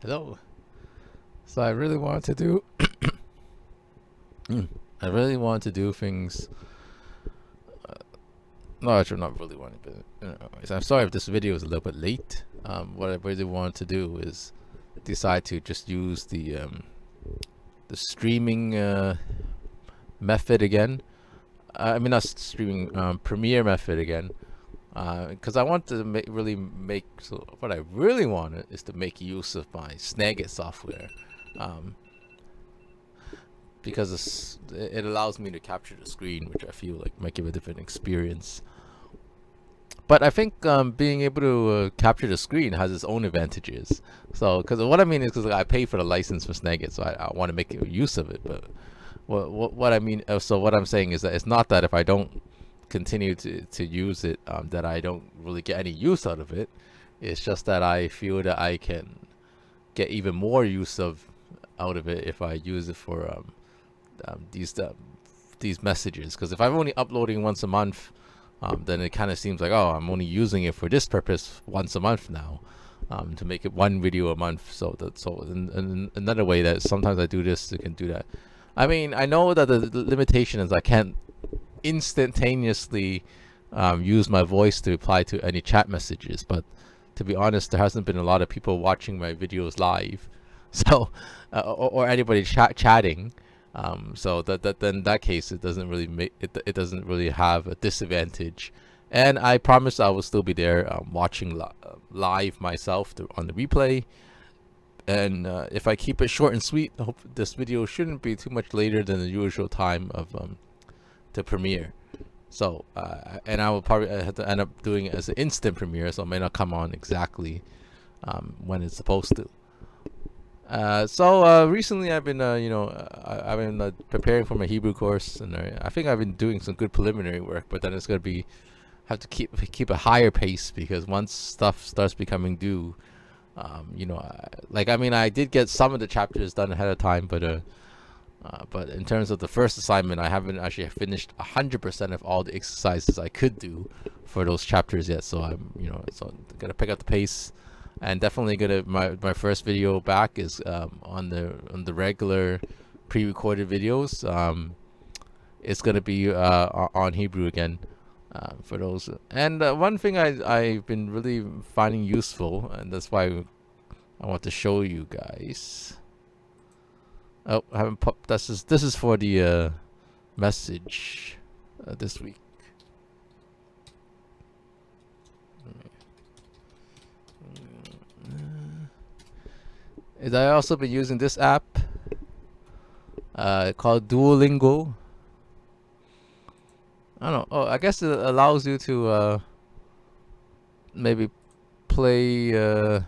Hello. So I really want to do. I really want to do things. No, actually, not really want to. But I'm sorry if this video is a little bit late. What I really want to do is decide to just use the streaming method again. I mean, not streaming, Premiere method again. Because I want to really make. So what I really want is to make use of my Snagit software. Um, because it allows me to capture the screen, which I feel like might give a different experience. But I think being able to capture the screen has its own advantages. So, because what I mean is, because I pay for the license for Snagit, so I want to make use of it. But what I mean, so what I'm saying is that it's not that if I don't continue to use it, that I don't really get any use out of it. It's just that I feel that I can get even more use of out of it if I use it for um, these uh, these messages. Because if I'm only uploading once a month, then it kind of seems like, oh, I'm only using it for this purpose once a month now, to make it one video a month. So in another way that sometimes I do this, I can do that. I mean, I know that the limitation is I can't instantaneously use my voice to reply to any chat messages, but to be honest, there hasn't been a lot of people watching my videos live, so or anybody chatting. So that then in that case, it doesn't really make it doesn't really have a disadvantage. And I promise I will still be there watching live myself on the replay. And if I keep it short and sweet, I hope this video shouldn't be too much later than the usual time of to premiere. So and I will probably have to end up doing it as an instant premiere, so it may not come on exactly when it's supposed to. So recently I've been I've been preparing for my Hebrew course, and I think I've been doing some good preliminary work, but then it's gonna be have to keep a higher pace, because once stuff starts becoming due, I mean, I did get some of the chapters done ahead of time, but in terms of the first assignment, I haven't actually finished 100% of all the exercises I could do for those chapters yet. So I'm gonna pick up the pace, and definitely gonna my first video back is on the regular pre-recorded videos. It's gonna be on Hebrew again. For those, and one thing I've been really finding useful, and that's why I want to show you guys. Oh, I haven't popped. This is for the message this week. Is I also been using this app called Duolingo. I don't know. Oh, I guess it allows you to maybe play. Yeah,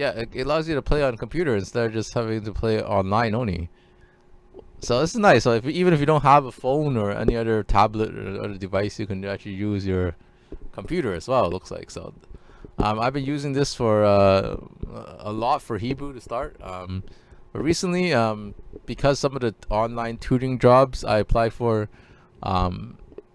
it allows you to play on computer instead of just having to play online only. So this is nice. So even if you don't have a phone or any other tablet or other device, you can actually use your computer as well, it looks like. So I've been using this for a lot for Hebrew to start. But recently, because some of the online tutoring jobs I applied for,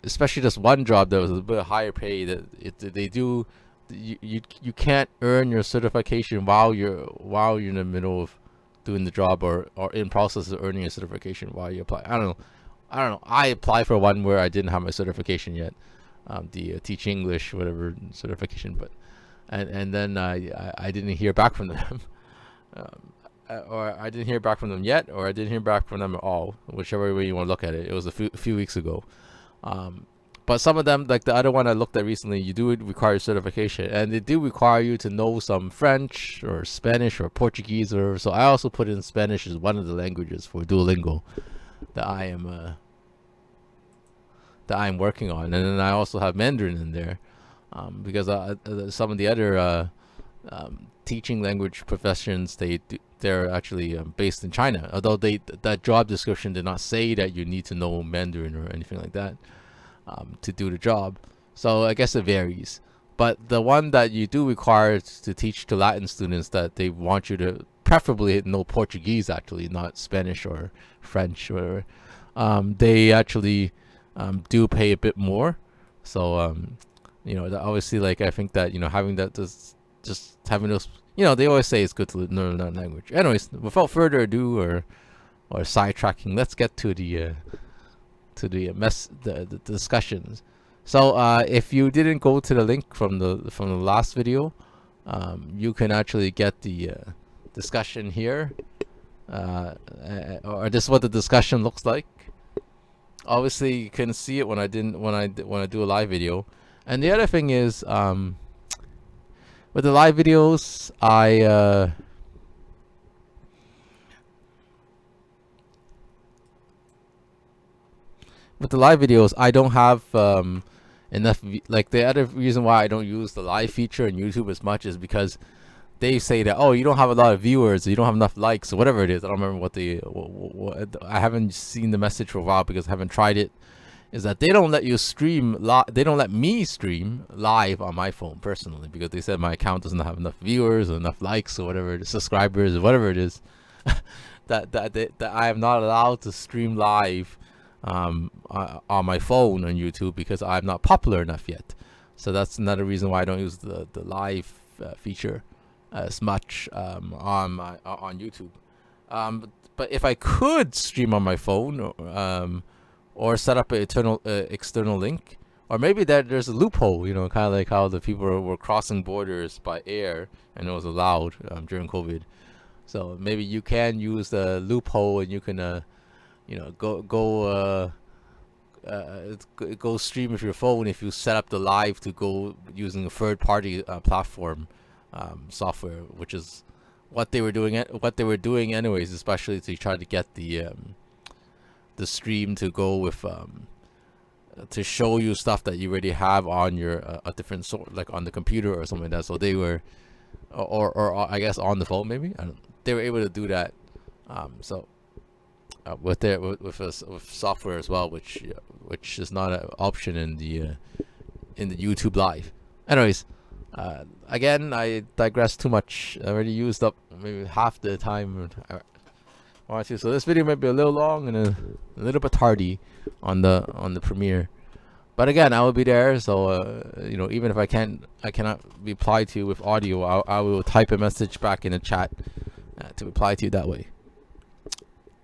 especially this one job that was a bit higher pay, they do, you can't earn your certification while you're in the middle of doing the job, or in process of earning a certification while you apply. I don't know. I applied for one where I didn't have my certification yet, the Teach English whatever certification, but and then I didn't hear back from them. Or I didn't hear back from them yet, or I didn't hear back from them at all, whichever way you want to look at it. It was a few weeks ago. But some of them, like the other one I looked at recently, you do require certification, and they do require you to know some French or Spanish or Portuguese, or so. I also put in Spanish as one of the languages for Duolingo that I'm working on, and then I also have Mandarin in there, because some of the other teaching language professions, they're actually based in China. Although that job description did not say that you need to know Mandarin or anything like that to do the job. So I guess it varies. But the one that you do require to teach to Latin students, that they want you to preferably know Portuguese, actually, not Spanish or French, or they actually do pay a bit more. So obviously, like, I think that having that just having those, they always say it's good to learn that language. Anyways, without further ado, or sidetracking, let's get to the discussions. So if you didn't go to the link from the last video, you can actually get the discussion here, or this is what the discussion looks like. Obviously, you can see it when I do a live video. And the other thing is, with the live videos, I don't have enough. Like, the other reason why I don't use the live feature in YouTube as much is because they say that, oh, you don't have a lot of viewers, you don't have enough likes, or whatever it is. I don't remember I haven't seen the message for a while because I haven't tried it. Is that they don't let you stream they don't let me stream live on my phone personally, because they said my account doesn't have enough viewers or enough likes or whatever, subscribers or whatever it is, that I am not allowed to stream live on my phone on YouTube because I'm not popular enough yet. So that's another reason why I don't use the live feature as much on YouTube. But if I could stream on my phone, or set up an external link, or maybe that there's a loophole, kind of like how the people were crossing borders by air and it was allowed during COVID. So maybe you can use the loophole and you can go stream with your phone if you set up the live to go using a third-party platform software, which is what they were doing anyways, especially to try to get the stream to go with to show you stuff that you already have on your a different sort, like on the computer or something like that. So they were, or I guess on the phone maybe, they were able to do that. So with software as well, which is not an option in the YouTube Live. Anyways, again, I digress too much. I already used up maybe half the time I wanted to. So this video might be a little long and a little bit tardy on the premiere. But again, I will be there. So even if I cannot reply to you with audio, I will type a message back in the chat to reply to you that way.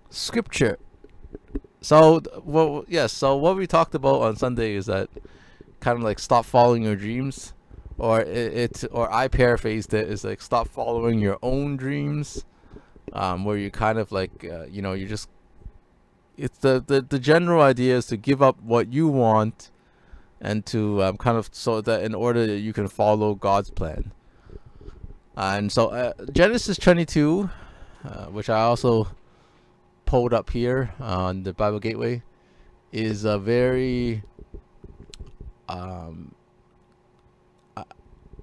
Scripture. So so what we talked about on Sunday is that kind of like stop following your dreams, or I paraphrased it is like stop following your own dreams, where you kind of like you just, it's the general idea is to give up what you want and to kind of, so that in order that you can follow God's plan. And so Genesis 22, which I also pulled up here on the Bible Gateway, is a very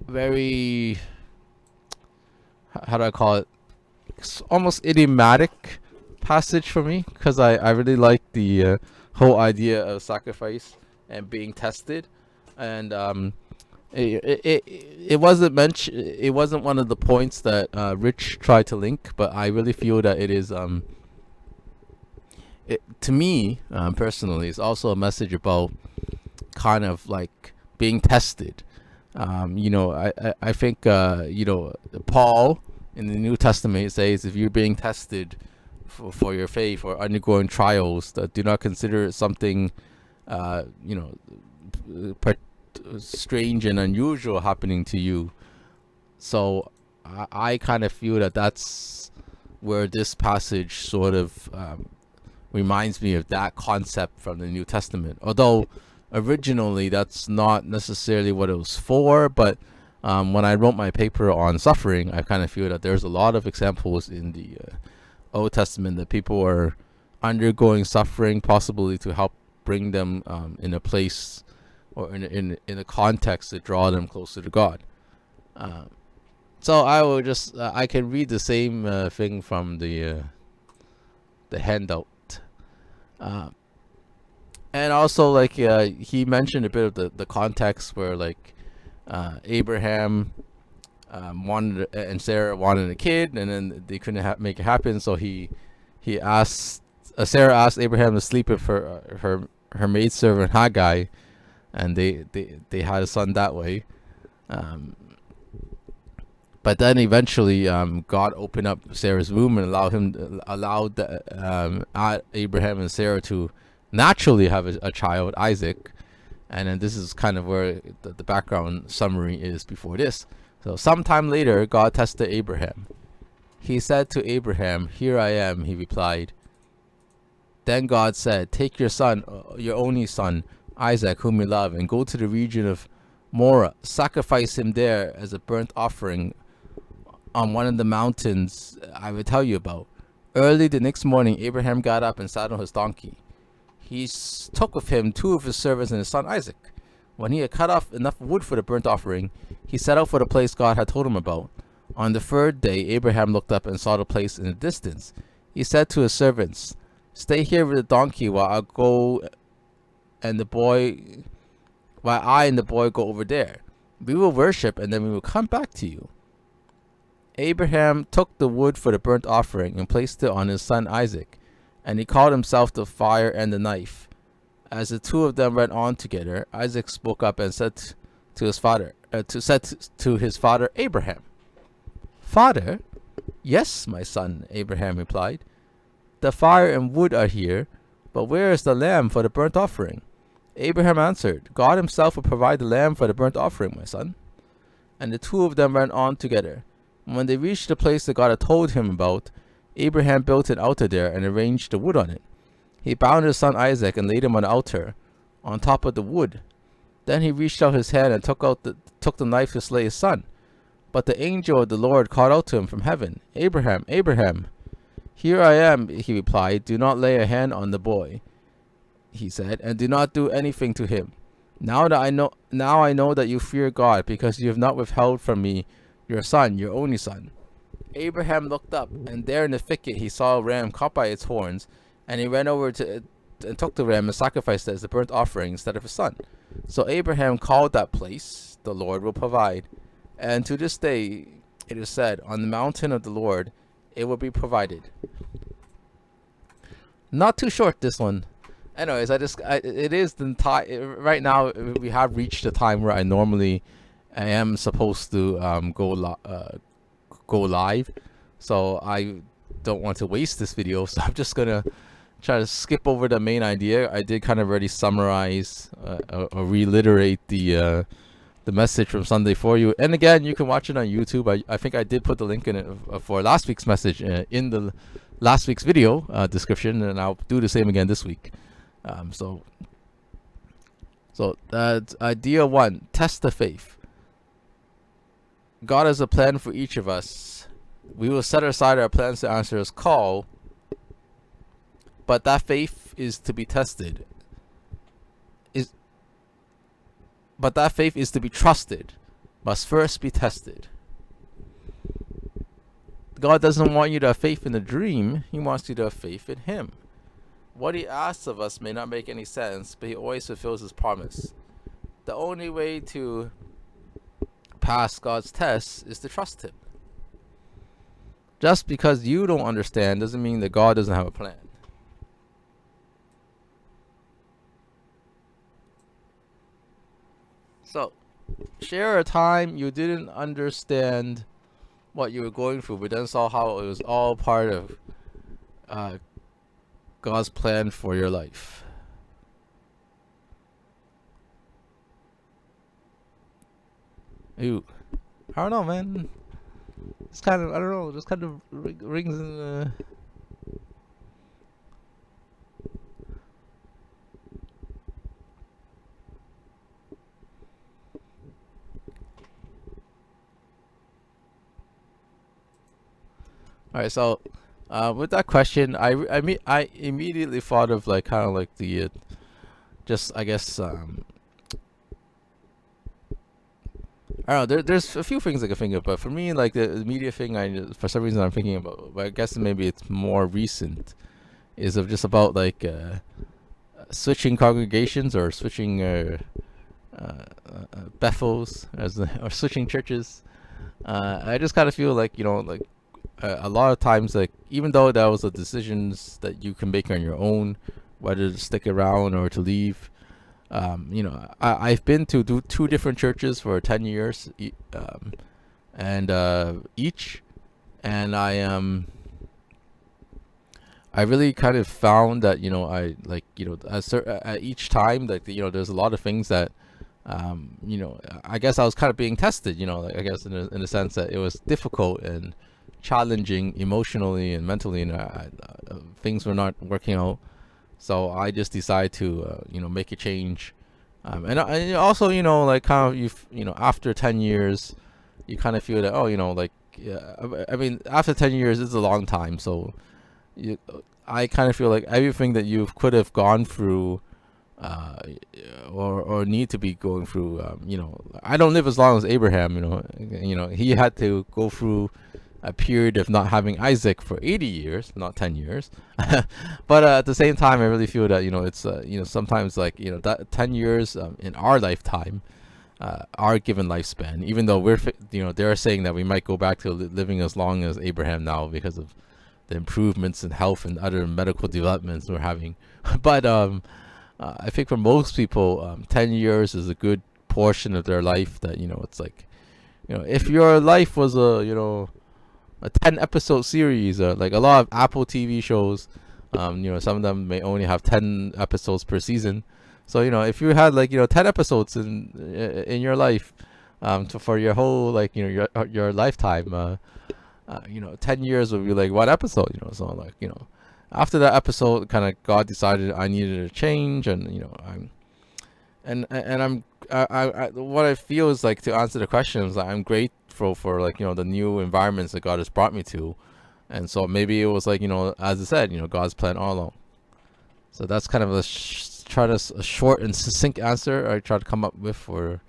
very, how do I call it, it's almost idiomatic passage for me, because I really like the whole idea of sacrifice and being tested. And it wasn't mentioned, it wasn't one of the points that Rich tried to link, but I really feel that it is to me personally, it's also a message about kind of like being tested. I think Paul in the New Testament says, if you're being tested for your faith or undergoing trials, that do not consider it something strange and unusual happening to you. So I kind of feel that that's where this passage sort of reminds me of that concept from the New Testament, although originally that's not necessarily what it was for. But when I wrote my paper on suffering, I kind of feel that there's a lot of examples in the Old Testament that people are undergoing suffering, possibly to help bring them in a place or in a context to draw them closer to God. So I will just I can read the same thing from the handout. And also, like, he mentioned a bit of the context where, like, Abraham wanted, and Sarah wanted a kid, and then they couldn't make it happen. So he asked, Sarah asked Abraham to sleep with her her maidservant Haggai, and they had a son that way. Um, but then eventually, God opened up Sarah's womb and allowed Abraham and Sarah to naturally have a child, Isaac. And then this is kind of where the background summary is before this. So sometime later, God tested Abraham. He said to Abraham, "Here I am," he replied. Then God said, "Take your son, your only son, Isaac, whom you love, and go to the region of Moriah. Sacrifice him there as a burnt offering on one of the mountains I will tell you about." Early the next morning, Abraham got up and sat on his donkey. He took with him 2 of his servants and his son Isaac. When he had cut off enough wood for the burnt offering, he set out for the place God had told him about. On the 3rd day, Abraham looked up and saw the place in the distance. He said to his servants, "Stay here with the donkey while I and the boy go over there. We will worship and then we will come back to you." Abraham took the wood for the burnt offering and placed it on his son Isaac, and he called himself the fire and the knife. As the 2 of them went on together, Isaac spoke up and said to his father Abraham, "Father?" "Yes, my son," Abraham replied. "The fire and wood are here, but where is the lamb for the burnt offering?" Abraham answered, "God himself will provide the lamb for the burnt offering, my son." And the 2 of them went on together. When they reached the place that God had told him about, Abraham built an altar there and arranged the wood on it. He bound his son Isaac and laid him on the altar, on top of the wood. Then he reached out his hand and took the knife to slay his son. But the angel of the Lord called out to him from heaven, "Abraham, Abraham." "Here I am," he replied. "Do not lay a hand on the boy," he said, "and do not do anything to him. Now I know that you fear God, because you have not withheld from me your son, your only son." Abraham looked up, and there in the thicket he saw a ram caught by its horns, and he ran over to it and took the ram and sacrificed it as the burnt offering instead of his son. So Abraham called that place, "The Lord will provide." And to this day it is said, "On the mountain of the Lord it will be provided." Not too short, this one. Anyways, it is the time right now. We have reached the time where I am supposed to go live, so I don't want to waste this video. So I'm just gonna try to skip over the main idea. I did kind of already summarize or reiterate the message from Sunday for you. And again, you can watch it on YouTube. I think I did put the link in it for last week's message in the last week's video description, and I'll do the same again this week. So that's idea 1: test the faith. God has a plan for each of us. We will set aside our plans to answer his call, but that faith is to be tested. But that faith is to be trusted, must first be tested. God doesn't want you to have faith in a dream. He wants you to have faith in him. What he asks of us may not make any sense, but he always fulfills his promise. The only way to pass God's tests is to trust him. Just because you don't understand doesn't mean that God doesn't have a plan. So, share a time you didn't understand what you were going through, but then saw how it was all part of God's plan for your life. Ew. I don't know, man. It's kind of, I don't know, just kind of rings in Alright, so with that question, I immediately thought of like kind of like the just I guess I don't know. There's a few things I can think of, but for me, like the media thing, for some reason I'm thinking about, but I guess maybe it's more recent, is of just about like switching congregations or switching Bethels or switching churches. I just kind of feel like, you know, like a lot of times, like even though that was a decisions that you can make on your own, whether to stick around or to leave. I've been to two different churches for 10 years, and each, and I really kind of found that I like at each time that there's a lot of things that I guess I was kind of being tested, like I guess in a sense that it was difficult and challenging emotionally and mentally, and things were not working out. So I just decided to make a change, and also like kind of after 10 years, you kind of feel that like yeah, I mean after 10 years is a long time, so you I kind of feel like everything that you could have gone through, uh, or need to be going through. I don't live as long as Abraham. He had to go through a period of not having Isaac for 80 years, not 10 years. But at the same time, I really feel that it's sometimes like that 10 years in our lifetime, our given lifespan, even though they're saying that we might go back to living as long as Abraham now because of the improvements in health and other medical developments we're having. But I think for most people, 10 years is a good portion of their life that it's like if your life was a 10 episode series, like a lot of Apple TV shows, some of them may only have 10 episodes per season. So if you had like 10 episodes in your life, for your whole like your lifetime, 10 years would be like one episode. So like after that episode, kind of God decided I needed a change, and I'm what I feel is like, to answer the question, is that I'm grateful for like the new environments that God has brought me to, and so maybe it was like as I said, God's plan all along. So that's kind of a short and succinct answer I try to come up with for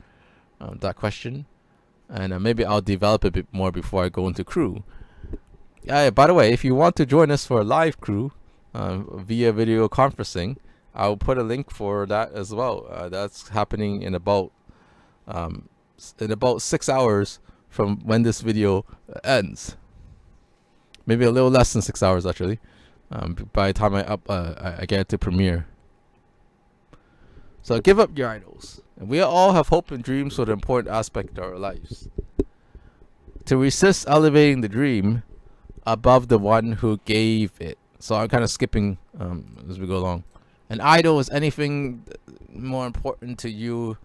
that question, and maybe I'll develop a bit more before I go into crew. Yeah, by the way, if you want to join us for a live crew via video conferencing, I'll put a link for that as well. That's happening in about 6 hours from when this video ends. Maybe a little less than 6 hours actually. By the time I get it to premiere. So give up your idols. And we all have hope and dreams for the important aspect of our lives. To resist elevating the dream above the one who gave it. So I'm kind of skipping as we go along. An idol is anything more important to you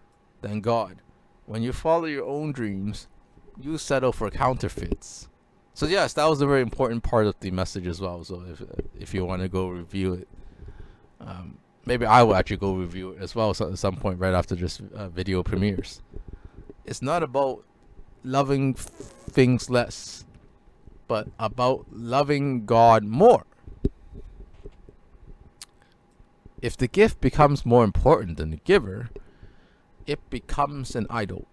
than God. When you follow your own dreams, you settle for counterfeits. So yes, that was a very important part of the message as well. So if you want to go review it, maybe I will actually go review it as well, so at some point right after this video premieres. It's not about loving things less, but about loving God more. If the gift becomes more important than the giver, it becomes an idol.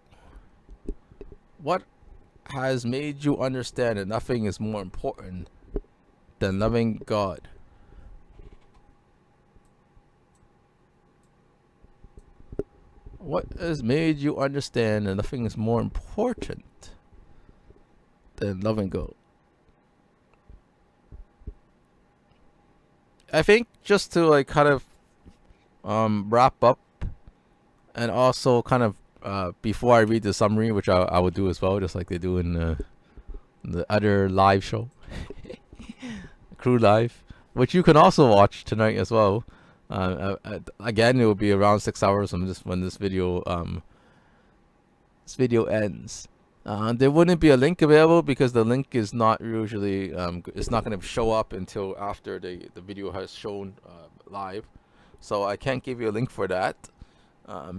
What has made you understand that nothing is more important than loving God? What has made you understand that nothing is more important than loving God? I think just to like kind of wrap up, and also kind of before I read the summary, which I would do as well, just like they do in the other live show, Crew Live, which you can also watch tonight as well. Again, it will be around 6 hours from when this video ends. There wouldn't be a link available because the link is not usually it's not going to show up until after the video has shown live. So I can't give you a link for that.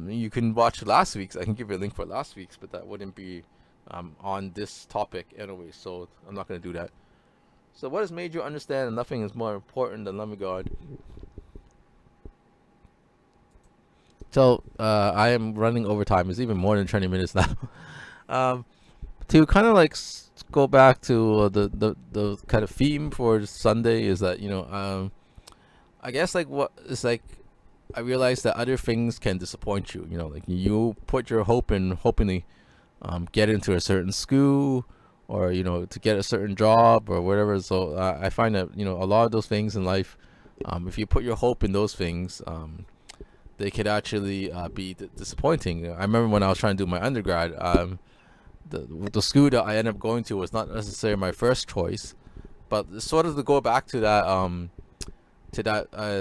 You can watch last week's. I can give you a link for last week's, but that wouldn't be on this topic anyway. So I'm not going to do that. So what has made you understand that nothing is more important than loving God? So I am running overtime. It's even more than 20 minutes now. To kind of like go back to the kind of theme for Sunday is that I guess like what is like I realized that other things can disappoint you. Like you put your hope in hoping to get into a certain school, or to get a certain job or whatever. So I find that a lot of those things in life If you put your hope in those things, they could actually be disappointing. I remember when I was trying to do my undergrad, the school that I ended up going to was not necessarily my first choice, but sort of to go back to that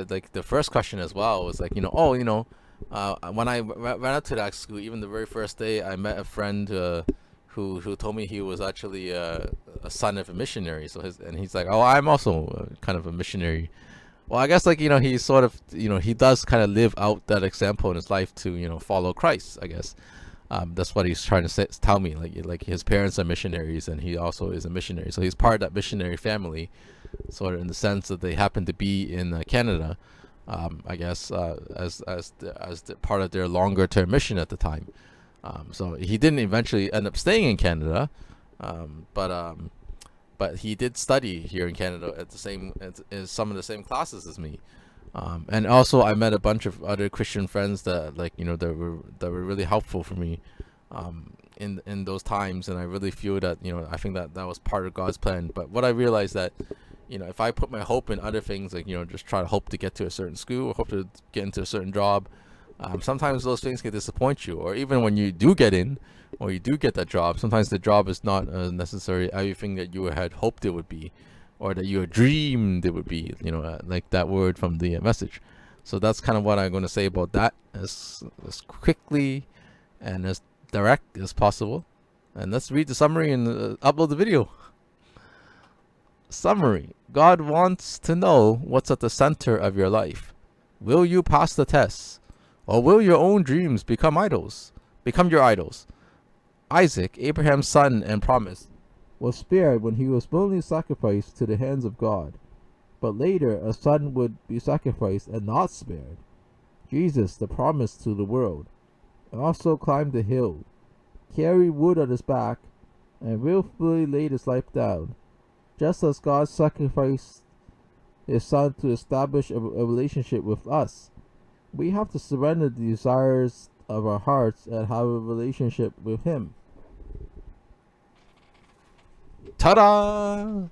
like the first question as well was like, when I went out to that school, even the very first day, I met a friend who told me he was actually a son of a missionary. So he's like, oh, I'm also kind of a missionary. Well, I guess like he's sort of he does kind of live out that example in his life to follow Christ. I guess that's what he's trying to tell me. Like his parents are missionaries and he also is a missionary, so he's part of that missionary family, sort of in the sense that they happen to be in Canada. I guess as the part of their longer term mission at the time. So he didn't eventually end up staying in Canada, but he did study here in Canada at the same as some of the same classes as me. And also I met a bunch of other Christian friends that that were really helpful for me in those times, and I really feel that I think that that was part of God's plan. But what I realized that if I put my hope in other things, like just try to hope to get to a certain school or hope to get into a certain job, sometimes those things can disappoint you. Or even when you do get in or you do get that job, sometimes the job is not necessarily everything that you had hoped it would be, or that you had dreamed it would be, like that word from the message. So that's kind of what I'm going to say about that, as quickly and as direct as possible. And let's read the summary and upload the video. Summary: God wants to know what's at the center of your life. Will you pass the tests, or will your own dreams become your idols? Isaac, Abraham's son and promise, was spared when he was willingly sacrificed to the hands of God. But later a son would be sacrificed and not spared. Jesus, the promise to the world, also climbed the hill, carried wood on his back, and willfully laid his life down. Just as God sacrificed his son to establish a relationship with us, we have to surrender the desires of our hearts and have a relationship with him. Ta-da!